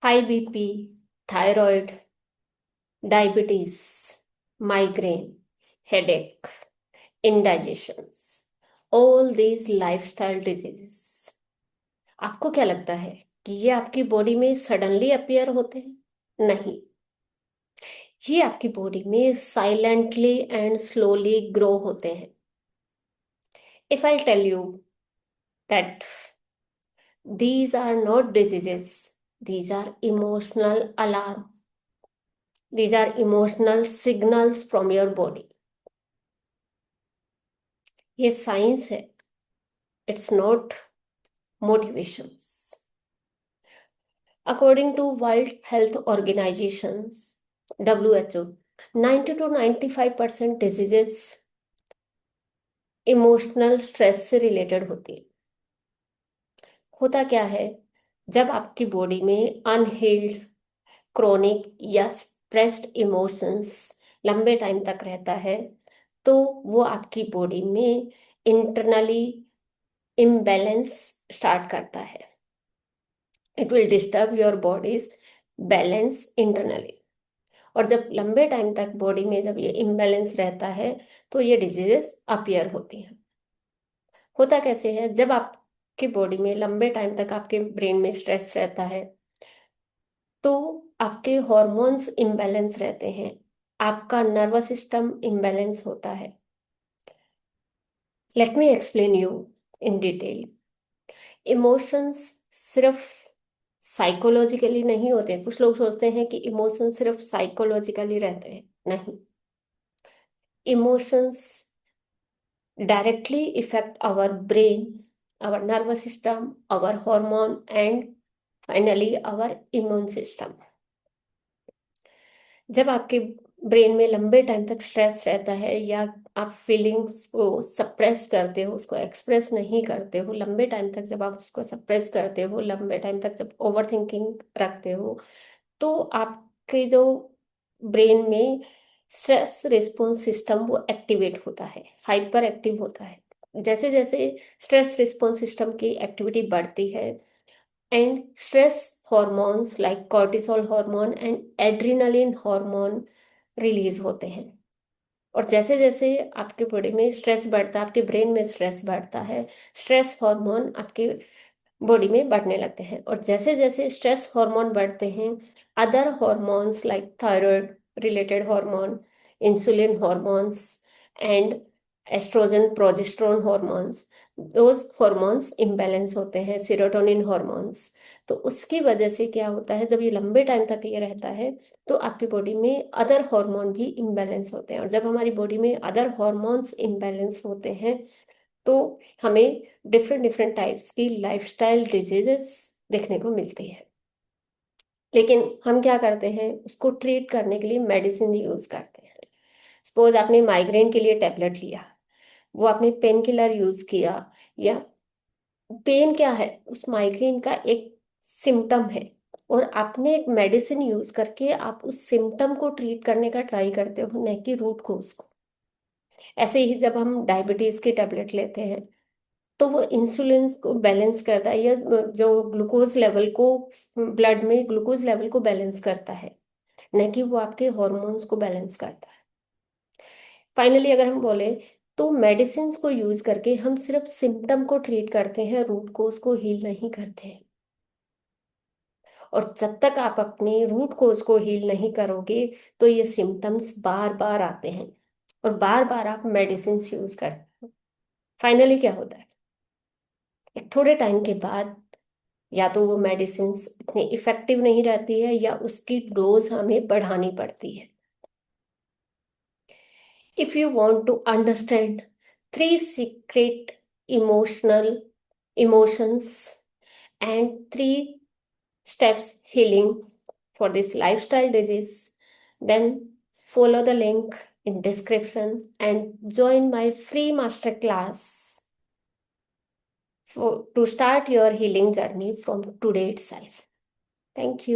High BP, thyroid, diabetes, migraine, headache, indigestions, all these lifestyle diseases. आपको क्या लगता है कि ये आपकी बॉडी में सडनली अपीयर होते हैं? नहीं, ये आपकी बॉडी में साइलेंटली एंड स्लोली ग्रो होते हैं। If I tell you that these are not diseases, these are emotional alarm, these are emotional signals from your body। ये साइंस है, it's not motivations. According to world health organizations WHO, 90 to 95% diseases emotional stress से related होती है। होता क्या है, जब आपकी बॉडी में अनहील्ड क्रोनिक या स्प्रेस्ड इमोशंस लंबे टाइम तक रहता है, तो वो आपकी बॉडी में इंटरनली इम्बैलेंस स्टार्ट करता है। It will disturb your bodies balance internally. और जब लंबे टाइम तक बॉडी में जब ये इम्बैलेंस रहता है, तो ये डिजीजेस अपीयर होती हैं। होता कैसे है, जब आपके बॉडी में लंबे टाइम तक आपके ब्रेन में स्ट्रेस रहता है, तो आपके हॉर्मोन्स इम्बैलेंस रहते हैं, आपका नर्वस सिस्टम इम्बैलेंस होता है। Let me explain you in detail. Emotions सिर्फ साइकोलॉजिकली नहीं होते। कुछ लोग सोचते हैं कि इमोशंस सिर्फ साइकोलॉजिकली रहते हैं। नहीं, emotions directly effect our brain, our nervous system, our hormone and finally our immune system. जब आपके ब्रेन में लंबे टाइम तक स्ट्रेस रहता है, या आप फीलिंग्स को सप्रेस करते हो, उसको एक्सप्रेस नहीं करते हो, लंबे टाइम तक जब आप उसको सप्रेस करते हो, लंबे टाइम तक जब ओवर थिंकिंग रखते हो, तो आपके जो ब्रेन में स्ट्रेस रिस्पॉन्स सिस्टम वो एक्टिवेट होता है, हाइपर एक्टिव होता है। जैसे जैसे स्ट्रेस रिस्पॉन्स सिस्टम की एक्टिविटी बढ़ती है, and stress hormones like cortisol hormone and adrenaline hormone release होते हैं। और जैसे जैसे आपके बॉडी में स्ट्रेस बढ़ता है, आपके ब्रेन में स्ट्रेस बढ़ता है, स्ट्रेस हार्मोन आपके बॉडी में बढ़ने लगते हैं। और जैसे जैसे स्ट्रेस हार्मोन बढ़ते हैं, other hormones like thyroid related hormone, insulin hormones and estrogen progesterone hormones, those hormones imbalance होते हैं, सीरोटोनिन हार्मोन्स। तो उसकी वजह से क्या होता है, जब ये लंबे टाइम तक ये रहता है, तो आपकी बॉडी में अदर हार्मोन भी इम्बैलेंस होते हैं। और जब हमारी बॉडी में अदर हार्मोन्स इम्बैलेंस होते हैं, तो हमें डिफरेंट डिफरेंट टाइप्स की लाइफस्टाइल डिजीजेस देखने को मिलती है। लेकिन हम क्या करते हैं, उसको ट्रीट करने के लिए मेडिसिन यूज करते हैं। सपोज आपने माइग्रेन के लिए टेबलेट लिया, वो आपने पेन किलर यूज किया, या पेन क्या है, उस माइग्रेन का एक सिम्टम है, और आपने एक मेडिसिन यूज करके आप उस सिम्टम को ट्रीट करने का ट्राई करते हो, न कि रूट कोज को। ऐसे ही जब हम डायबिटीज की टेबलेट लेते हैं, तो वो इंसुलिन को बैलेंस करता है, या जो ग्लूकोज लेवल को, ब्लड में ग्लूकोज लेवल को बैलेंस करता है, न कि वो आपके हॉर्मोन्स को बैलेंस करता है। फाइनली अगर हम बोले, तो मेडिसिन को यूज करके हम सिर्फ सिम्टम को ट्रीट करते हैं, रूट कोज को हील नहीं करते हैं। और जब तक आप अपनी रूट कोज को हील नहीं करोगे, तो ये सिम्टम्स बार बार आते हैं, और बार बार आप मेडिसिन यूज करते हैं। फाइनली क्या होता है, एक थोड़े टाइम के बाद या तो वो मेडिसिन इतनी इफेक्टिव नहीं रहती है, या उसकी डोज हमें बढ़ानी पड़ती है। If you want to understand 3 secret emotional emotions and 3 steps healing for this lifestyle disease, then follow the link in description and join my free masterclass to start your healing journey from today itself. Thank you.